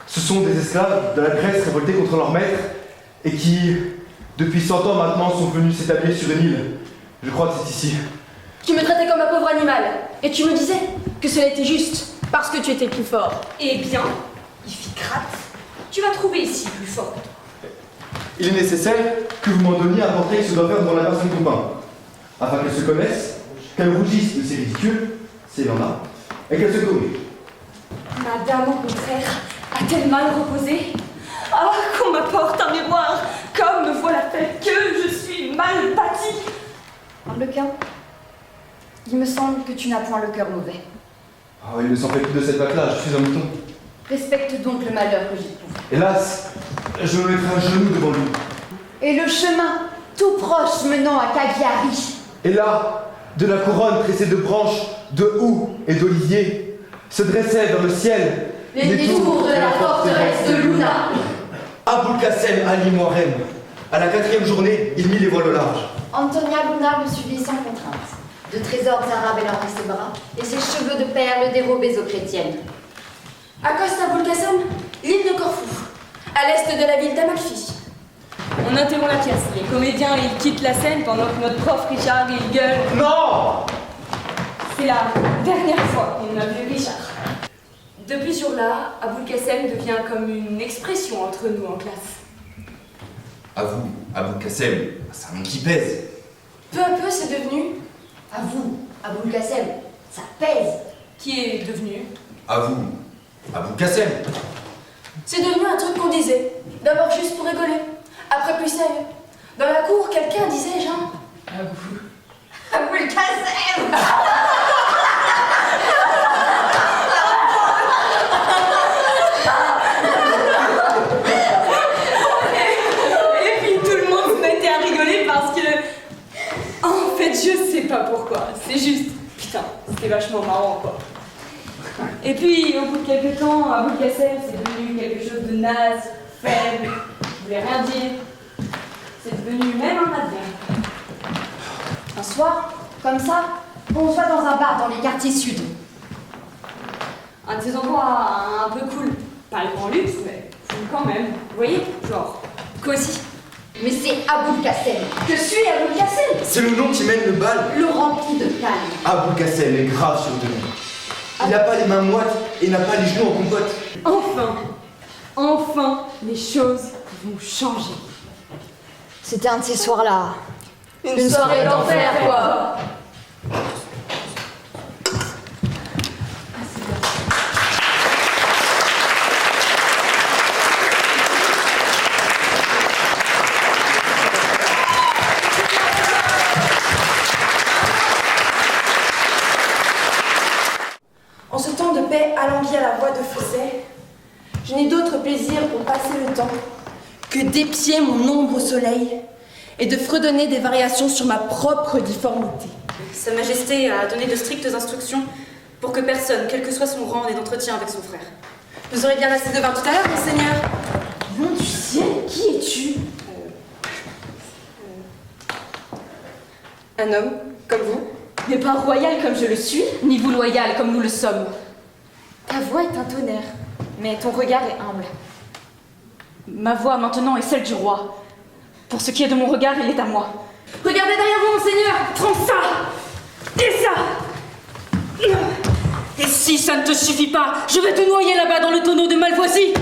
Ce sont des esclaves de la Grèce révoltés contre leur maître et qui, depuis 100 ans maintenant, sont venus s'établir sur une île. Je crois que c'est ici. Tu me traitais comme un pauvre animal et tu me disais que cela était juste parce que tu étais plus fort. Eh bien, Iphicrate, tu vas trouver ici plus fort que toi. Il est nécessaire que vous m'en donniez un portrait qui se doit faire devant la personne qu'on peint, afin qu'elle se connaisse, qu'elle rougisse de ses ridicules, s'il y en a, et qu'elle se corrige. Madame, au contraire, a-t-elle mal reposé? Ah, qu'on m'apporte un miroir, comme me voilà fait, que je suis mal bâtie. Arlequin, il me semble que tu n'as point le cœur mauvais. Oh, il ne s'en fait plus de cette batte-là, je suis un mouton. Respecte donc le malheur que j'éprouve. Hélas, je me mettrai à genoux devant lui. Et le chemin, tout proche menant à Cagliari. Et là, de la couronne tressée de branches, de houx et d'oliviers, se dressaient vers le ciel Les tours de la forteresse de Luna. Aboulkassem Ali Moirem. À la 4e journée, il mit les voiles au large. Antonia Luna le suivit sans contrainte. De trésors arabes elle remplit ses bras, et ses cheveux de perles dérobés aux chrétiennes. Accoste à Boulgassem, l'île de Corfou, à l'est de la ville d'Amalfi. On interrompt la pièce. Les comédiens, ils quittent la scène pendant que notre prof Richard, il gueule. Non! C'est la dernière fois qu'on a vu Richard. Depuis ce jour-là, Aboulgassem devient comme une expression entre nous en classe. À vous, Aboulkassem, c'est un nom qui pèse. Peu à peu, c'est devenu... À vous, Aboulkassem, ça pèse. Qui est devenu... À vous, Aboulkassem. C'est devenu un truc qu'on disait. D'abord juste pour rigoler. Après plus sérieux. Dans la cour, quelqu'un disait genre... Aboulkassem. Et puis tout le monde se mettait à rigoler parce que... En fait, je sais pas pourquoi. C'est juste... Putain, c'était vachement marrant, quoi. Et puis, au bout de quelques temps, Aboulkassem, c'est devenu quelque chose de naze, faible, je voulais rien dire. C'est devenu même un adverbe. Un soir, comme ça, on se va dans un bar dans les quartiers sud. Un de ces endroits un peu cool. Pas le grand luxe, mais cool quand même. Vous voyez? Genre, cosy. Mais c'est Aboulkassem. Je suis Aboulgassem. C'est le nom qui mène le bal. Le rempli de calme. Aboulkassem est grave sur deux. Il n'a pas les mains moites et n'a pas les genoux en compote. Enfin, les choses vont changer. C'était un de ces soirs-là. Une soirée d'enfer, quoi. En ce temps de paix alanguie à la voix de Fousset, je n'ai d'autre plaisir pour passer le temps que d'épier mon ombre au soleil et de fredonner des variations sur ma propre difformité. Sa Majesté a donné de strictes instructions pour que personne, quel que soit son rang, n'ait d'entretien avec son frère. Vous aurez bien assez de vin tout à l'heure, monseigneur. Nom du ciel, qui es-tu? Un homme, comme vous. Mais pas royal comme je le suis, ni vous loyal comme nous le sommes. Ta voix est un tonnerre, mais ton regard est humble. Ma voix maintenant est celle du roi. Pour ce qui est de mon regard, il est à moi. Regardez derrière vous, monseigneur! Prends ça! Et ça! Et si ça ne te suffit pas, je vais te noyer là-bas dans le tonneau de Malvoisie.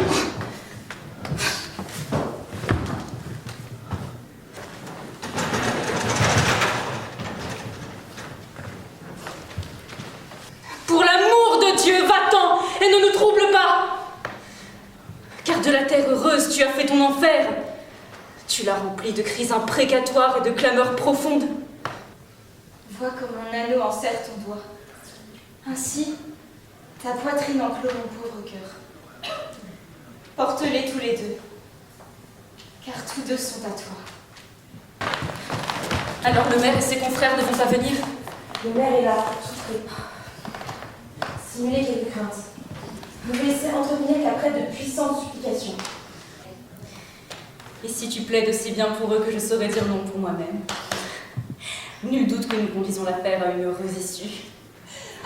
Pour l'amour de Dieu, va-t'en et ne nous trouble pas. Car de la terre heureuse, tu as fait ton enfer. Tu l'as rempli de cris imprécatoires et de clameurs profondes. Vois comme mon anneau enserre ton doigt. Ainsi, ta poitrine enclôt mon pauvre cœur. Porte-les tous les deux, car tous deux sont à toi. Alors le maire et ses confrères ne vont pas venir? Le maire est là, souffrez. Simulez quelques craintes. Ne vous laissez entretenir qu'après de puissantes supplications. Et si tu plaides aussi bien pour eux que je saurais dire non pour moi-même? Nul doute que nous conduisons l'affaire à une heureuse issue.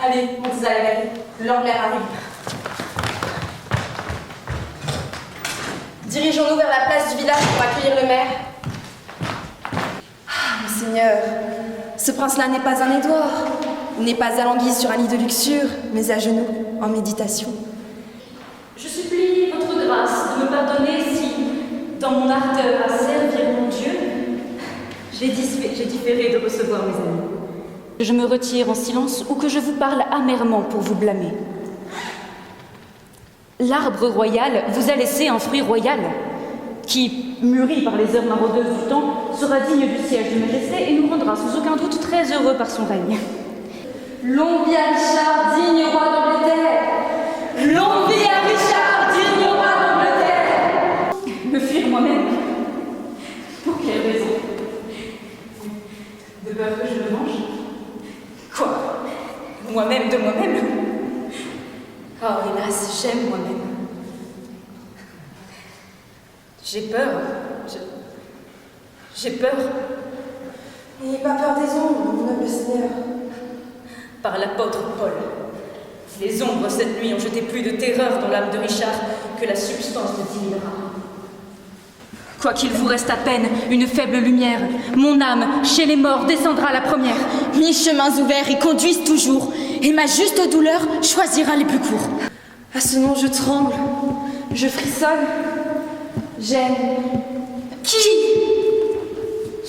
Allez, montez à la galerie. Le Lambert arrive. Dirigeons-nous vers la place du village pour accueillir le maire. Ah, monseigneur, ce prince-là n'est pas un Édouard. Il n'est pas alangui sur un lit de luxure, mais à genoux, en méditation. Je supplie votre grâce de me pardonner si, dans mon ardeur à servir mon Dieu, j'ai différé de recevoir mes amis. Je me retire en silence ou que je vous parle amèrement pour vous blâmer. L'arbre royal vous a laissé un fruit royal, qui, mûri par les heures maraudeuses du temps, sera digne du siège de majesté et nous rendra sans aucun doute très heureux par son règne. Longue vie à Richard, digne roi d'Angleterre! Longue vie à Richard, digne roi d'Angleterre! Me fuir moi-même. Pour quelle raison? De peur que je me mange? Quoi? Moi-même de moi-même? Oh, hélas, j'aime moi-même. J'ai peur. J'ai peur. N'ayez pas peur des ombres, mon noble seigneur. Par l'apôtre Paul. Les ombres cette nuit ont jeté plus de terreur dans l'âme de Richard que la substance de 10 000 rats. Quoiqu'il vous reste à peine une faible lumière, mon âme, chez les morts, descendra la première. Mes chemins ouverts y conduisent toujours, et ma juste douleur choisira les plus courts. À ce nom, je tremble, je frissonne, j'aime. Qui?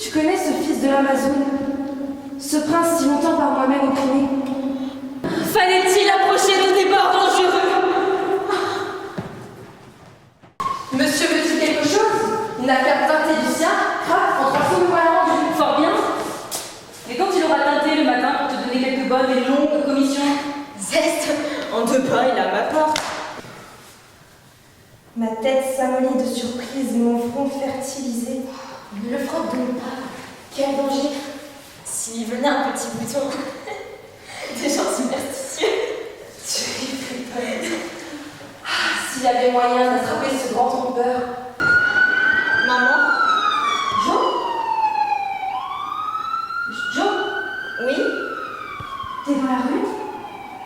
Tu connais ce fils de l'Amazone? Ce prince si longtemps par moi-même opprimé? Fallait-il approcher de des bords dangereux? Monsieur veut-il quelque chose? Il n'a qu'à teinter du sien, crac, en 3 fois me voilà rendu. Fort bien. Et quand il aura teinté le matin pour te donner quelques bonnes et longues commissions? Zeste, en 2 pas, il est à ma porte. Ma tête s'amollit de surprise et mon front fertilisé. Ne le frappe donc pas. Quel danger! S'il venait un petit bouton. Des gens superstitieux. Tu rigoles. S'il y avait moyen d'attraper ce grand trompeur. Maman? Jo? Jo? Oui? T'es dans la rue?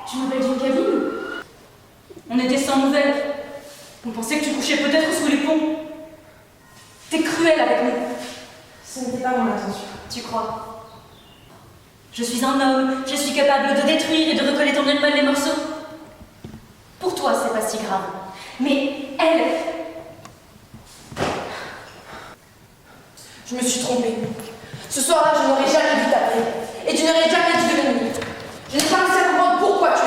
Tu m'appelles d'une cabine? On était sans nouvelles. On pensait que tu couchais peut-être sous les ponts. T'es cruel avec nous. Ce n'était pas mon intention. Tu crois? Je suis un homme, je suis capable de détruire et de recoller tant bien que mal les morceaux. Pour toi, c'est pas si grave. Mais elle... Je me suis trompée. Ce soir-là, je n'aurais jamais dû t'appeler. Et tu n'aurais jamais dû venir. Je n'ai pas réussi à comprendre pourquoi tu